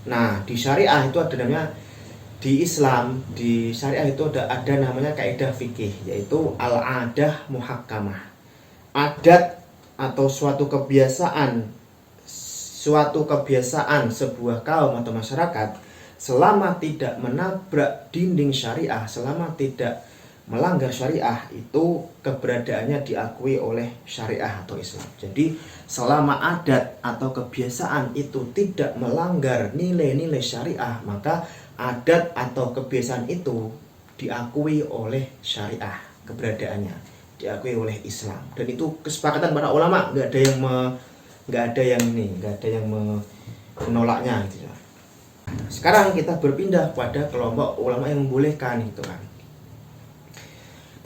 Nah, di syariah itu ada namanya, di Islam, di syariah itu ada namanya kaidah fikih, yaitu al-adah muhakkamah. Adat atau suatu kebiasaan sebuah kaum atau masyarakat, selama tidak menabrak dinding syariah, selama tidak melanggar syariah, itu keberadaannya diakui oleh syariah atau Islam. Jadi selama adat atau kebiasaan itu tidak melanggar nilai-nilai syariah, maka adat atau kebiasaan itu diakui oleh syariah, keberadaannya diakui oleh Islam. Dan itu kesepakatan para ulama, nggak ada yang menolaknya gitu. Sekarang kita berpindah pada kelompok ulama yang membolehkan gitu kan.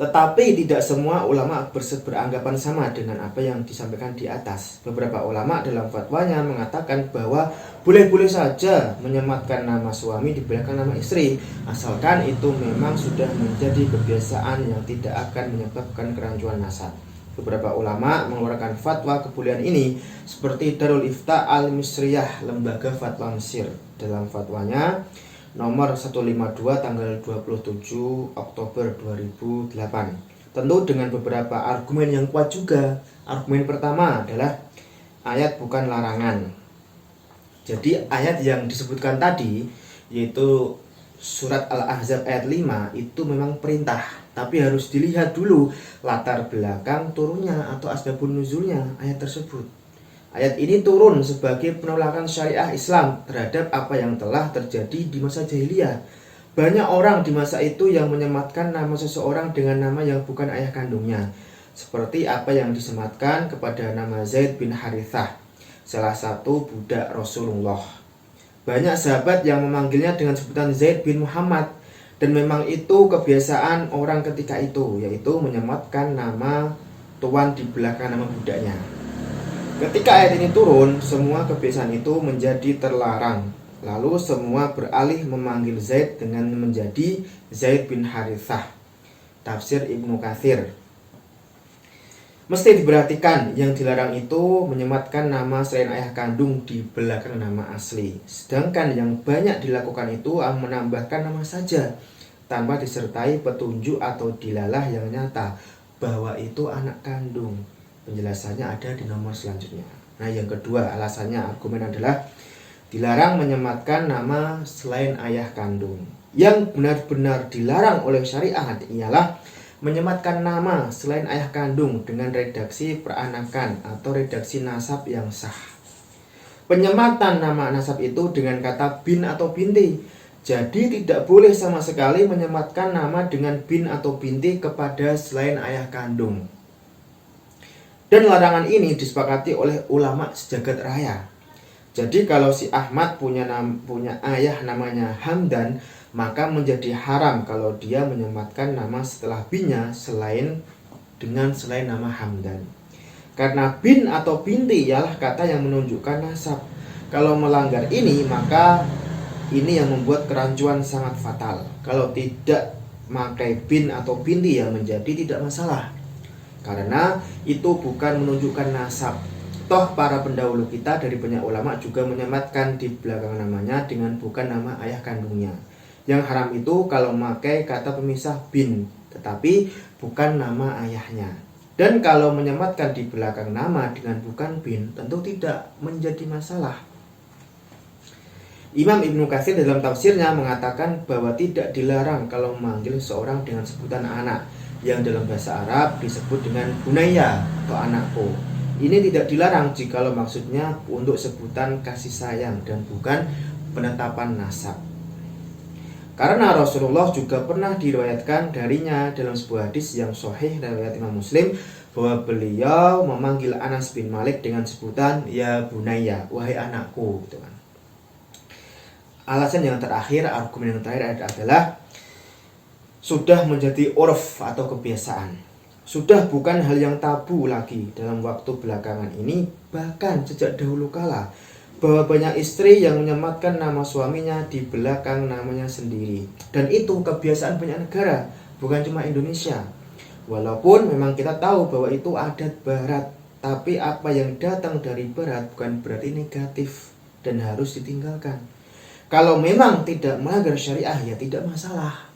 Tetapi tidak semua ulama beranggapan sama dengan apa yang disampaikan di atas. Beberapa ulama dalam fatwanya mengatakan bahwa boleh-boleh saja menyematkan nama suami di belakang nama istri, asalkan itu memang sudah menjadi kebiasaan yang tidak akan menyebabkan kerancuan nasab. Beberapa ulama mengeluarkan fatwa kebolehan ini, seperti Darul Ifta Al-Misriyah, lembaga fatwa Mesir. Dalam fatwanya nomor 152 tanggal 27 Oktober 2008. Tentu dengan beberapa argumen yang kuat juga. Argumen pertama adalah ayat bukan larangan. Jadi ayat yang disebutkan tadi, yaitu surat Al-Ahzab ayat 5, itu memang perintah, tapi harus dilihat dulu latar belakang turunnya atau asbabun nuzulnya ayat tersebut. Ayat ini turun sebagai penolakan syariah Islam terhadap apa yang telah terjadi di masa jahiliyah. Banyak orang di masa itu yang menyematkan nama seseorang dengan nama yang bukan ayah kandungnya, seperti apa yang disematkan kepada nama Zaid bin Harithah, salah satu budak Rasulullah. Banyak sahabat yang memanggilnya dengan sebutan Zaid bin Muhammad, dan memang itu kebiasaan orang ketika itu, yaitu menyematkan nama tuan di belakang nama budaknya. Ketika ayat ini turun, semua kebiasaan itu menjadi terlarang. Lalu semua beralih memanggil Zaid dengan menjadi Zaid bin Harithah. Tafsir Ibnu Katsir. Mesti diperhatikan, yang dilarang itu menyematkan nama selain ayah kandung di belakang nama asli. Sedangkan yang banyak dilakukan itu menambahkan nama saja, tanpa disertai petunjuk atau dilalah yang nyata bahwa itu anak kandung. Penjelasannya ada di nomor selanjutnya. Nah, yang kedua alasannya, argumen adalah dilarang menyematkan nama selain ayah kandung. Yang benar-benar dilarang oleh syariat ialah menyematkan nama selain ayah kandung dengan redaksi peranakan atau redaksi nasab yang sah. Penyematan nama nasab itu dengan kata bin atau binti. Jadi tidak boleh sama sekali menyematkan nama dengan bin atau binti kepada selain ayah kandung. Dan larangan ini disepakati oleh ulama sejagat raya. Jadi kalau si Ahmad punya ayah namanya Hamdan, maka menjadi haram kalau dia menyematkan nama setelah binnya selain nama Hamdan. Karena bin atau binti ialah kata yang menunjukkan nasab. Kalau melanggar ini, maka ini yang membuat kerancuan sangat fatal. Kalau tidak memakai bin atau binti yang menjadi tidak masalah, karena itu bukan menunjukkan nasab. Toh para pendahulu kita dari banyak ulama juga menyematkan di belakang namanya dengan bukan nama ayah kandungnya. Yang haram itu kalau memakai kata pemisah bin, tetapi bukan nama ayahnya. Dan kalau menyematkan di belakang nama dengan bukan bin, tentu tidak menjadi masalah. Imam Ibnu Katsir dalam tafsirnya mengatakan bahwa tidak dilarang kalau memanggil seorang dengan sebutan anak, yang dalam bahasa Arab disebut dengan bunayya atau anakku. Ini tidak dilarang jikalau maksudnya untuk sebutan kasih sayang dan bukan penetapan nasab. Karena Rasulullah juga pernah diriwayatkan darinya dalam sebuah hadis yang sahih riwayat Imam Muslim, bahwa beliau memanggil Anas bin Malik dengan sebutan ya bunayya, wahai anakku gitu kan. Alasan yang terakhir, argumen yang terakhir adalah sudah menjadi urf atau kebiasaan. Sudah bukan hal yang tabu lagi dalam waktu belakangan ini, bahkan sejak dahulu kala, bahwa banyak istri yang menyematkan nama suaminya di belakang namanya sendiri. Dan itu kebiasaan banyak negara, bukan cuma Indonesia. Walaupun memang kita tahu bahwa itu adat barat, tapi apa yang datang dari barat bukan berarti negatif dan harus ditinggalkan. Kalau memang tidak melanggar syariah ya tidak masalah.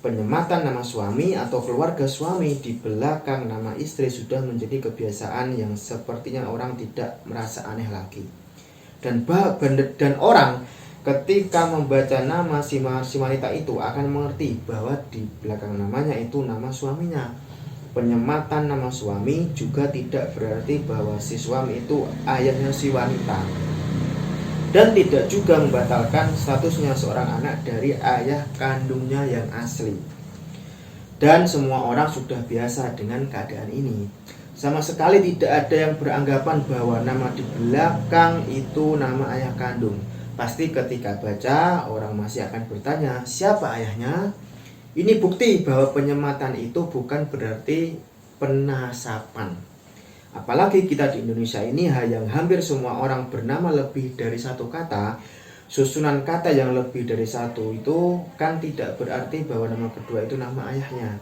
Penyematan nama suami atau keluarga suami di belakang nama istri sudah menjadi kebiasaan yang sepertinya orang tidak merasa aneh lagi. Dan orang ketika membaca nama si wanita itu akan mengerti bahwa di belakang namanya itu nama suaminya. Penyematan nama suami juga tidak berarti bahwa si suami itu ayahnya si wanita, dan tidak juga membatalkan statusnya seorang anak dari ayah kandungnya yang asli. Dan semua orang sudah biasa dengan keadaan ini. Sama sekali tidak ada yang beranggapan bahwa nama di belakang itu nama ayah kandung. Pasti ketika baca, orang masih akan bertanya, siapa ayahnya? Ini bukti bahwa penyematan itu bukan berarti penasapan. Apalagi kita di Indonesia ini yang hampir semua orang bernama lebih dari satu kata. Susunan kata yang lebih dari satu itu kan tidak berarti bahwa nama kedua itu nama ayahnya,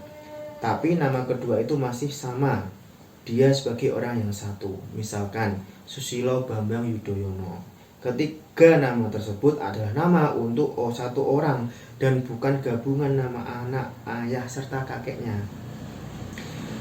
tapi nama kedua itu masih sama, dia sebagai orang yang satu. Misalkan Susilo Bambang Yudhoyono, ketiga nama tersebut adalah nama untuk satu orang dan bukan gabungan nama anak, ayah, serta kakeknya.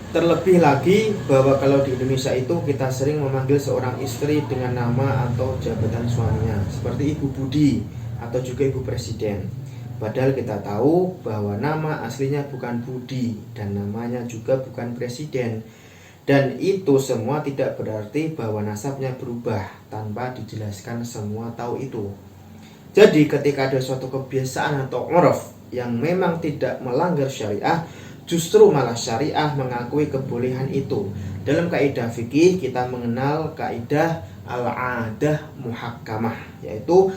Terlebih lagi bahwa kalau di Indonesia itu kita sering memanggil seorang istri dengan nama atau jabatan suaminya, seperti Ibu Budi atau juga Ibu Presiden. Padahal kita tahu bahwa nama aslinya bukan Budi dan namanya juga bukan Presiden. Dan itu semua tidak berarti bahwa nasabnya berubah tanpa dijelaskan, semua tahu itu. Jadi ketika ada suatu kebiasaan atau uruf yang memang tidak melanggar syariah, justru malah syariah mengakui kebolehan itu. Dalam kaidah fikih kita mengenal kaidah al-adah muhakkamah, yaitu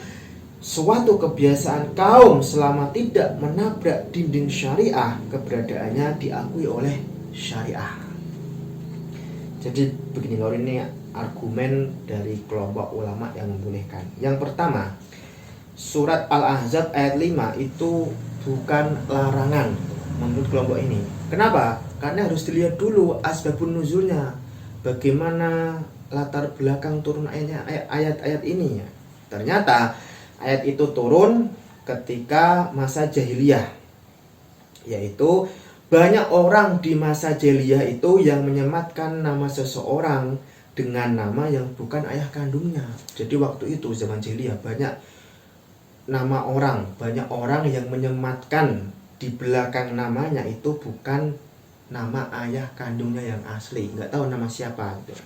suatu kebiasaan kaum selama tidak menabrak dinding syariah, keberadaannya diakui oleh syariah. Jadi begini lor, ini argumen dari kelompok ulama yang membolehkan. Yang pertama, surat Al-Ahzab ayat 5 itu bukan larangan menurut kelompok ini. Kenapa? Karena harus dilihat dulu asbabun nuzulnya, bagaimana latar belakang turun ayat-ayat ini. Ternyata ayat itu turun ketika masa jahiliyah, yaitu banyak orang di masa jahiliyah itu yang menyematkan nama seseorang dengan nama yang bukan ayah kandungnya. Jadi waktu itu zaman jahiliyah banyak orang yang menyematkan di belakang namanya itu bukan nama ayah kandungnya yang asli, nggak tahu nama siapa gitu.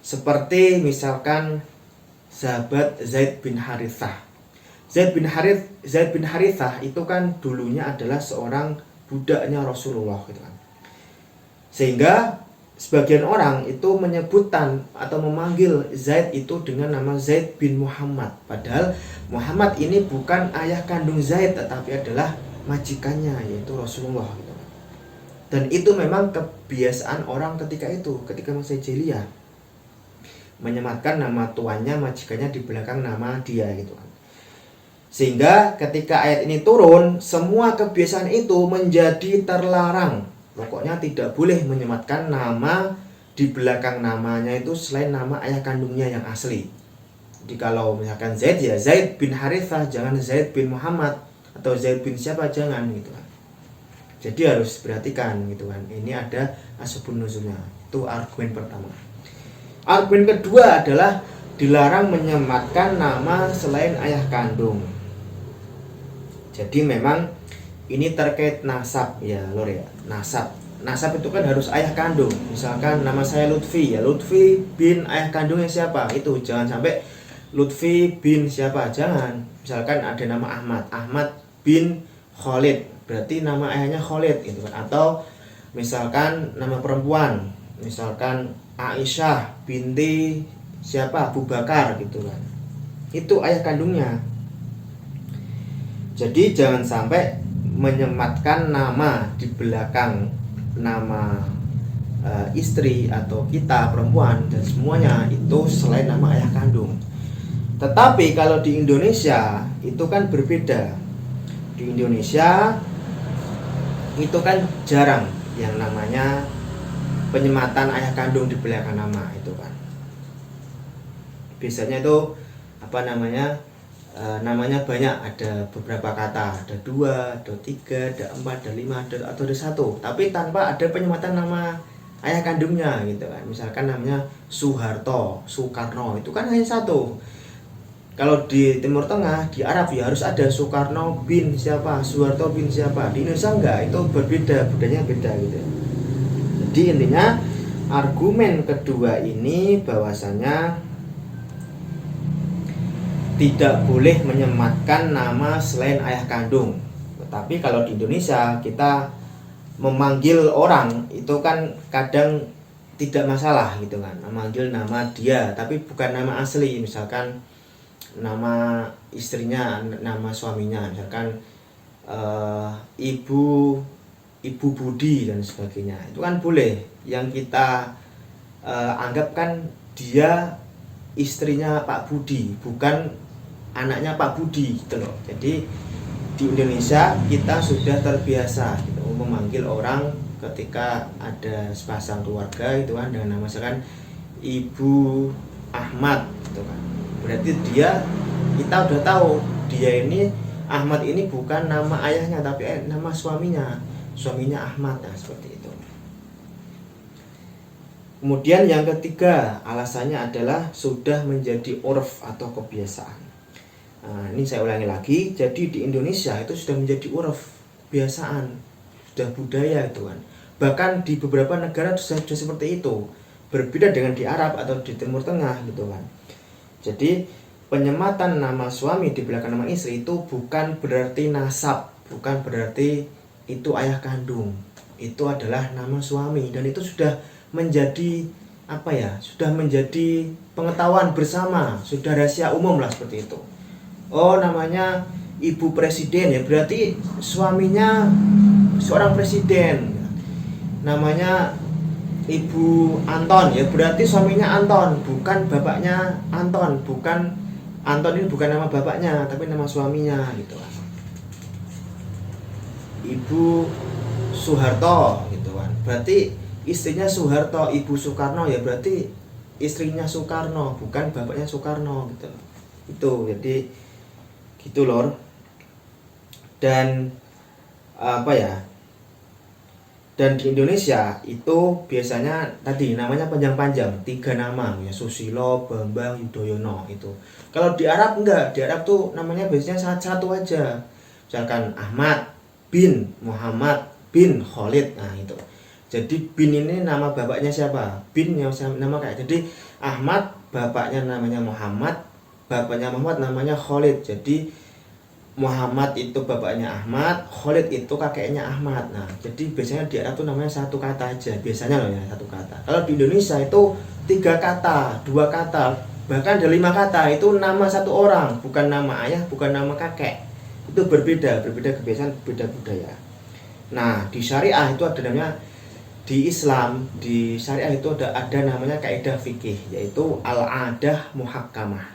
Seperti misalkan sahabat Zaid bin Harithah. Zaid bin Harithah itu kan dulunya adalah seorang budaknya Rasulullah gitu kan. Sehingga sebagian orang itu menyebutkan atau memanggil Zaid itu dengan nama Zaid bin Muhammad. Padahal Muhammad ini bukan ayah kandung Zaid, tetapi adalah majikannya, yaitu Rasulullah gitu. Dan itu memang kebiasaan orang ketika masa jahiliyah, menyematkan nama tuannya, majikannya di belakang nama dia gitu kan. Sehingga ketika ayat ini turun, semua kebiasaan itu menjadi terlarang. Pokoknya tidak boleh menyematkan nama di belakang namanya itu selain nama ayah kandungnya yang asli. Jadi kalau misalkan Zaid, ya Zaid bin Harithah, jangan Zaid bin Muhammad atau Zaid bin siapa, jangan gitu kan. Jadi harus perhatikan gitu kan. Ini ada asbabun nuzulnya. Itu argumen pertama. Argumen kedua adalah dilarang menyematkan nama selain ayah kandung. Jadi memang ini terkait nasab ya lor ya. Nasab itu kan harus ayah kandung. Misalkan nama saya Lutfi, ya Lutfi bin ayah kandungnya siapa? Itu jangan sampai Lutfi bin siapa, jangan. Misalkan ada nama Ahmad bin Khalid, berarti nama ayahnya Khalid gitu kan. Atau misalkan nama perempuan, misalkan Aisyah binti siapa, Abu Bakar gitu kan. Itu ayah kandungnya. Jadi jangan sampai menyematkan nama di belakang nama istri atau kita perempuan dan semuanya itu selain nama ayah kandung. Tetapi kalau di Indonesia itu kan berbeda. Di Indonesia itu kan jarang yang namanya penyematan ayah kandung di belakang nama itu kan. Biasanya itu namanya banyak, ada beberapa kata, ada 2, ada 3, ada 4, ada 5, atau ada 1, tapi tanpa ada penyematan nama ayah kandungnya gitu kan. Misalkan namanya Soeharto, Soekarno, itu kan hanya satu. Kalau di Timur Tengah, di Arab ya harus ada Soekarno bin siapa, Soeharto bin siapa. Di Indonesia enggak, itu berbeda, budayanya beda gitu. Jadi intinya argumen kedua ini bahwasanya tidak boleh menyematkan nama selain ayah kandung. Tetapi kalau di Indonesia kita memanggil orang itu kan kadang tidak masalah gitu kan, memanggil nama dia tapi bukan nama asli, misalkan nama istrinya, nama suaminya, misalkan ibu Budi dan sebagainya, itu kan boleh. Yang kita anggap kan dia istrinya Pak Budi, bukan anaknya Pak Budi gitu loh. Jadi di Indonesia kita sudah terbiasa gitu, memanggil orang ketika ada sepasang keluarga itu kan dengan nama misalkan Ibu Ahmad gitu kan. Berarti kita udah tahu dia ini Ahmad ini bukan nama ayahnya tapi nama suaminya Ahmad, nah seperti itu. Kemudian yang ketiga alasannya adalah sudah menjadi urf atau kebiasaan. Nah, ini saya ulangi lagi, jadi di Indonesia itu sudah menjadi urf, kebiasaan, sudah budaya itu kan. Bahkan di beberapa negara sudah seperti itu. Berbeda dengan di Arab atau di Timur Tengah gitu kan. Jadi penyematan nama suami di belakang nama istri itu bukan berarti nasab, bukan berarti itu ayah kandung. Itu adalah nama suami dan itu sudah menjadi sudah menjadi pengetahuan bersama, sudah rahasia umum lah seperti itu. Oh, namanya Ibu Presiden ya berarti suaminya seorang presiden. Namanya Ibu Anton ya berarti suaminya Anton, bukan bapaknya Anton, bukan Anton ini bukan nama bapaknya tapi nama suaminya gitu kan. Ibu Soeharto gitu kan, berarti istrinya Soeharto. Ibu Soekarno ya berarti istrinya Soekarno, bukan bapaknya Soekarno gitu. Itu jadi gitu lor. Dan dan di Indonesia itu biasanya tadi namanya panjang-panjang, 3 nama ya, Susilo, Bambang, Yudhoyono itu. Kalau di Arab enggak, di Arab tuh namanya biasanya satu aja. Misalkan Ahmad bin Muhammad bin Khalid, nah itu. Jadi bin ini nama bapaknya siapa? Bin yang nama kayak. Jadi Ahmad bapaknya namanya Muhammad, bapaknya Muhammad namanya Khalid. Jadi Muhammad itu bapaknya Ahmad, Khalid itu kakeknya Ahmad. Nah, jadi biasanya di Arab tuh namanya satu kata aja, biasanya loh ya, satu kata. Kalau di Indonesia itu 3 kata, 2 kata, bahkan ada 5 kata. Itu nama satu orang, bukan nama ayah, bukan nama kakek. Itu berbeda kebiasaan, berbeda budaya. Nah, di syariah itu ada namanya, di Islam, di syariah itu ada namanya kaidah fikih, yaitu al-adah muhakkamah.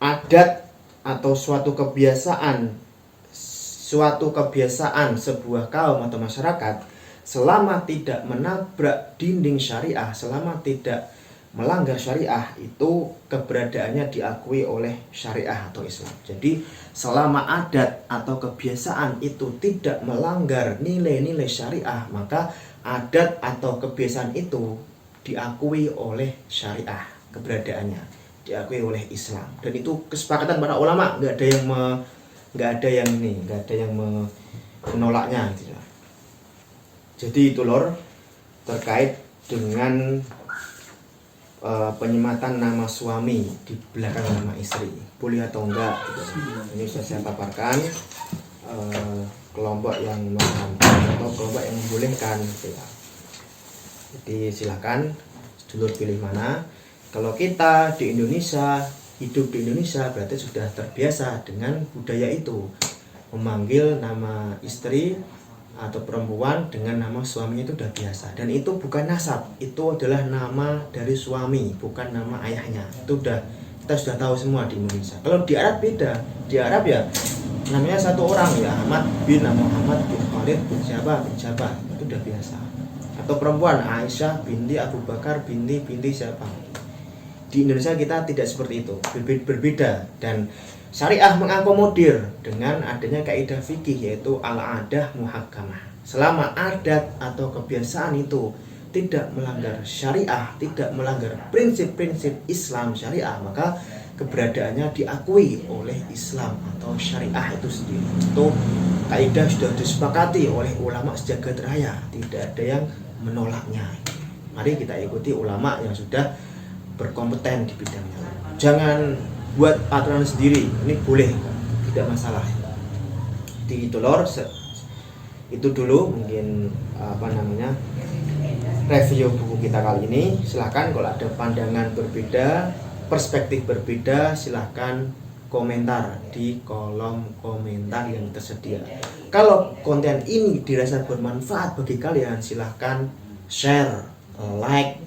Adat atau suatu kebiasaan sebuah kaum atau masyarakat selama tidak menabrak dinding syariah, selama tidak melanggar syariah, itu keberadaannya diakui oleh syariah atau Islam. Jadi selama adat atau kebiasaan itu tidak melanggar nilai-nilai syariah, maka adat atau kebiasaan itu diakui oleh syariah, keberadaannya diakui oleh Islam. Dan itu kesepakatan para ulama, nggak ada yang menolaknya gitu. Jadi itu lor terkait dengan penyematan nama suami di belakang nama istri, boleh atau enggak gitu. Ini sudah saya paparkan kelompok yang mengharamkan atau kelompok yang membolehkan gitu ya. Jadi silakan sedulur pilih mana. Kalau kita di Indonesia, hidup di Indonesia, berarti sudah terbiasa dengan budaya itu, memanggil nama istri atau perempuan dengan nama suaminya itu udah biasa. Dan itu bukan nasab, itu adalah nama dari suami, bukan nama ayahnya. Itu kita sudah tahu semua di Indonesia. Kalau di Arab beda, di Arab ya namanya satu orang ya, Ahmad bin Muhammad bin Khalid bin siapa, itu udah biasa. Atau perempuan Aisyah binti Abu Bakar binti siapa. Di Indonesia kita tidak seperti itu, berbeda. Dan Syariah mengakomodir dengan adanya kaidah fikih yaitu al-adah muhakkamah. Selama adat atau kebiasaan itu tidak melanggar syariah, tidak melanggar prinsip-prinsip Islam syariah, maka keberadaannya diakui oleh Islam atau syariah itu sendiri. Itu kaidah sudah disepakati oleh ulama sejagat raya, tidak ada yang menolaknya. Mari kita ikuti ulama yang sudah berkompeten di bidangnya. Jangan buat aturan sendiri, ini boleh, tidak masalah. Di itu lor, itu dulu mungkin review buku kita kali ini. Silahkan kalau ada pandangan berbeda, perspektif berbeda, silahkan komentar di kolom komentar yang tersedia. Kalau konten ini dirasa bermanfaat bagi kalian, silahkan share, like,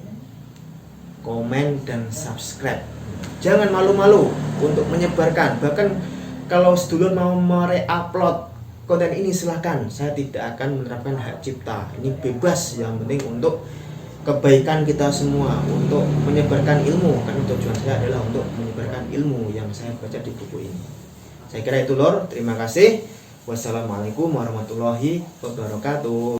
komen, dan subscribe. Jangan malu-malu untuk menyebarkan. Bahkan kalau sedulur mau mereupload konten ini, silahkan. Saya tidak akan menerapkan hak cipta. Ini bebas, yang penting untuk kebaikan kita semua, untuk menyebarkan ilmu. Karena tujuan saya adalah untuk menyebarkan ilmu yang saya baca di buku ini. Saya kira itu lor. Terima kasih. Wassalamualaikum warahmatullahi wabarakatuh.